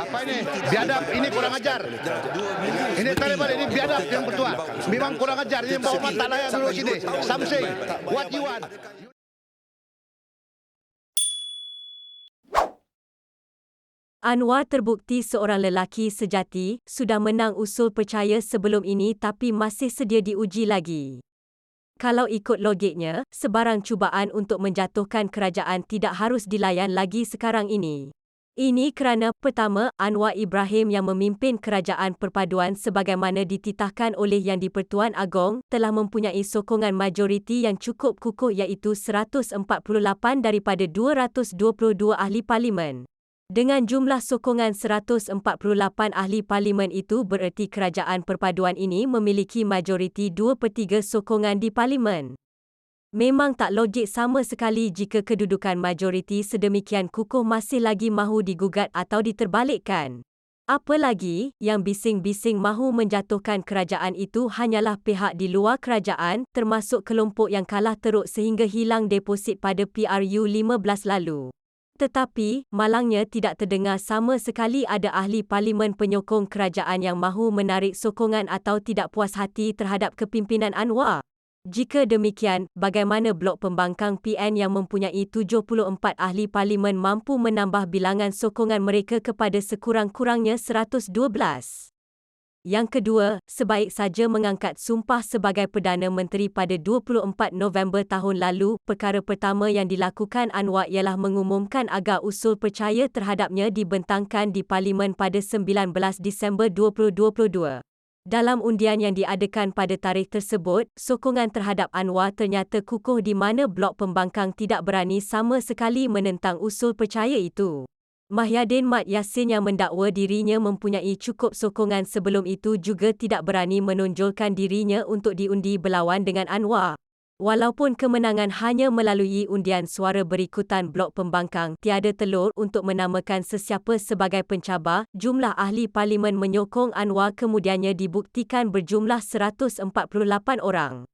Apa ini? Biadab, ini kurang ajar. Ini Taliban, ini biadab yang bertuah. Memang kurang ajar, ini bawa mata layak dulu sini. Something, what you want? Anwar terbukti seorang lelaki sejati, sudah menang usul percaya sebelum ini tapi masih sedia diuji lagi. Kalau ikut logiknya, sebarang cubaan untuk menjatuhkan kerajaan tidak harus dilayan lagi sekarang ini. Ini kerana, pertama, Anwar Ibrahim yang memimpin Kerajaan Perpaduan sebagaimana dititahkan oleh Yang di-Pertuan Agong, telah mempunyai sokongan majoriti yang cukup kukuh iaitu 148 daripada 222 ahli parlimen. Dengan jumlah sokongan 148 ahli parlimen itu bererti Kerajaan Perpaduan ini memiliki majoriti 2/3 sokongan di parlimen. Memang tak logik sama sekali jika kedudukan majoriti sedemikian kukuh masih lagi mahu digugat atau diterbalikkan. Apalagi, yang bising-bising mahu menjatuhkan kerajaan itu hanyalah pihak di luar kerajaan, termasuk kelompok yang kalah teruk sehingga hilang deposit pada PRU 15 lalu. Tetapi, malangnya tidak terdengar sama sekali ada ahli parlimen penyokong kerajaan yang mahu menarik sokongan atau tidak puas hati terhadap kepimpinan Anwar. Jika demikian, bagaimana blok pembangkang PN yang mempunyai 74 ahli parlimen mampu menambah bilangan sokongan mereka kepada sekurang-kurangnya 112? Yang kedua, sebaik saja mengangkat sumpah sebagai Perdana Menteri pada 24 November tahun lalu, perkara pertama yang dilakukan Anwar ialah mengumumkan agar usul percaya terhadapnya dibentangkan di Parlimen pada 19 Disember 2022. Dalam undian yang diadakan pada tarikh tersebut, sokongan terhadap Anwar ternyata kukuh di mana blok pembangkang tidak berani sama sekali menentang usul percaya itu. Mahyadin Mat Yassin yang mendakwa dirinya mempunyai cukup sokongan sebelum itu juga tidak berani menonjolkan dirinya untuk diundi berlawan dengan Anwar. Walaupun kemenangan hanya melalui undian suara berikutan blok pembangkang tiada telur untuk menamakan sesiapa sebagai pencabar, jumlah ahli parlimen menyokong Anwar kemudiannya dibuktikan berjumlah 148 orang.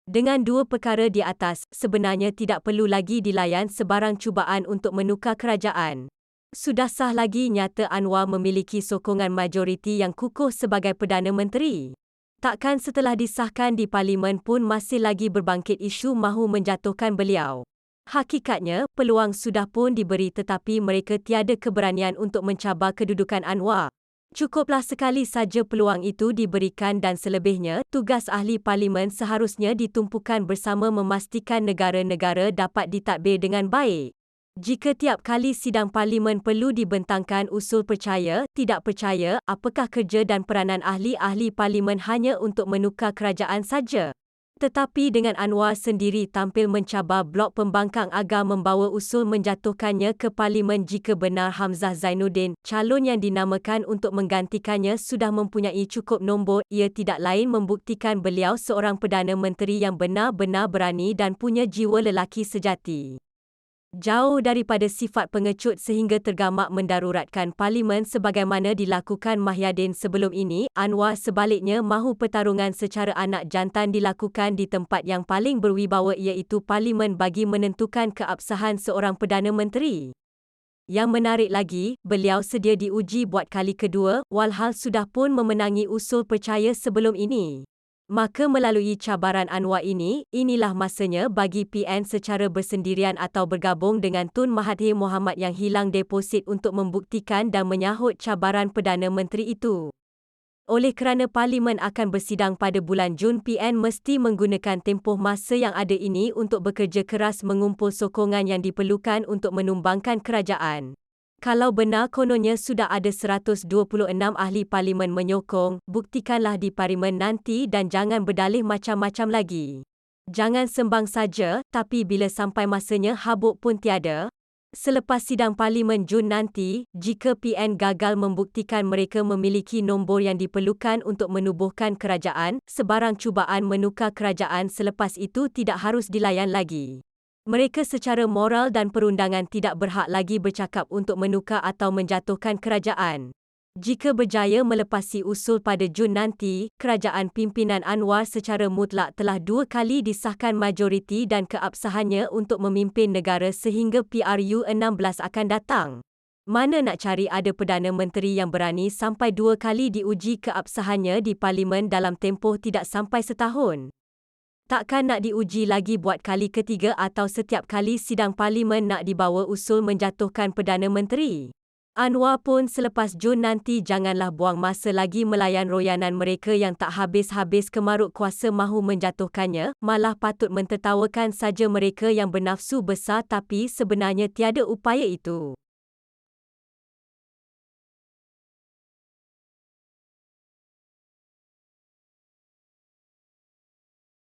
Dengan dua perkara di atas, sebenarnya tidak perlu lagi dilayan sebarang cubaan untuk menukar kerajaan. Sudah sah lagi nyata Anwar memiliki sokongan majoriti yang kukuh sebagai Perdana Menteri. Takkan setelah disahkan di Parlimen pun masih lagi berbangkit isu mahu menjatuhkan beliau. Hakikatnya, peluang sudah pun diberi tetapi mereka tiada keberanian untuk mencabar kedudukan Anwar. Cukuplah sekali saja peluang itu diberikan dan selebihnya, tugas ahli parlimen seharusnya ditumpukan bersama memastikan negara-negara dapat ditadbir dengan baik. Jika tiap kali sidang parlimen perlu dibentangkan usul percaya, tidak percaya, apakah kerja dan peranan ahli-ahli parlimen hanya untuk menukar kerajaan saja? Tetapi dengan Anwar sendiri tampil mencabar blok pembangkang agar membawa usul menjatuhkannya ke parlimen jika benar Hamzah Zainuddin, calon yang dinamakan untuk menggantikannya sudah mempunyai cukup nombor, ia tidak lain membuktikan beliau seorang Perdana Menteri yang benar-benar berani dan punya jiwa lelaki sejati. Jauh daripada sifat pengecut sehingga tergamak mendaruratkan parlimen sebagaimana dilakukan Mahyadin sebelum ini, Anwar sebaliknya mahu pertarungan secara anak jantan dilakukan di tempat yang paling berwibawa iaitu parlimen bagi menentukan keabsahan seorang Perdana Menteri. Yang menarik lagi, beliau sedia diuji buat kali kedua, walhal sudah pun memenangi usul percaya sebelum ini. Maka melalui cabaran Anwar ini, inilah masanya bagi PN secara bersendirian atau bergabung dengan Tun Mahathir Mohamad yang hilang deposit untuk membuktikan dan menyahut cabaran Perdana Menteri itu. Oleh kerana Parlimen akan bersidang pada bulan Jun, PN mesti menggunakan tempoh masa yang ada ini untuk bekerja keras mengumpul sokongan yang diperlukan untuk menumbangkan kerajaan. Kalau benar kononnya sudah ada 126 ahli parlimen menyokong, buktikanlah di parlimen nanti dan jangan berdalih macam-macam lagi. Jangan sembang saja, tapi bila sampai masanya habuk pun tiada. Selepas sidang parlimen Jun nanti, jika PN gagal membuktikan mereka memiliki nombor yang diperlukan untuk menubuhkan kerajaan, sebarang cubaan menukar kerajaan selepas itu tidak harus dilayan lagi. Mereka secara moral dan perundangan tidak berhak lagi bercakap untuk menukar atau menjatuhkan kerajaan. Jika berjaya melepasi usul pada Jun nanti, kerajaan pimpinan Anwar secara mutlak telah 2 kali disahkan majoriti dan keabsahannya untuk memimpin negara sehingga PRU 16 akan datang. Mana nak cari ada Perdana Menteri yang berani sampai 2 kali diuji keabsahannya di Parlimen dalam tempoh tidak sampai setahun. Takkan nak diuji lagi buat kali ketiga atau setiap kali sidang Parlimen nak dibawa usul menjatuhkan Perdana Menteri? Anwar pun selepas Jun nanti janganlah buang masa lagi melayan royanan mereka yang tak habis-habis kemaruk kuasa mahu menjatuhkannya, malah patut mentertawakan saja mereka yang bernafsu besar tapi sebenarnya tiada upaya itu.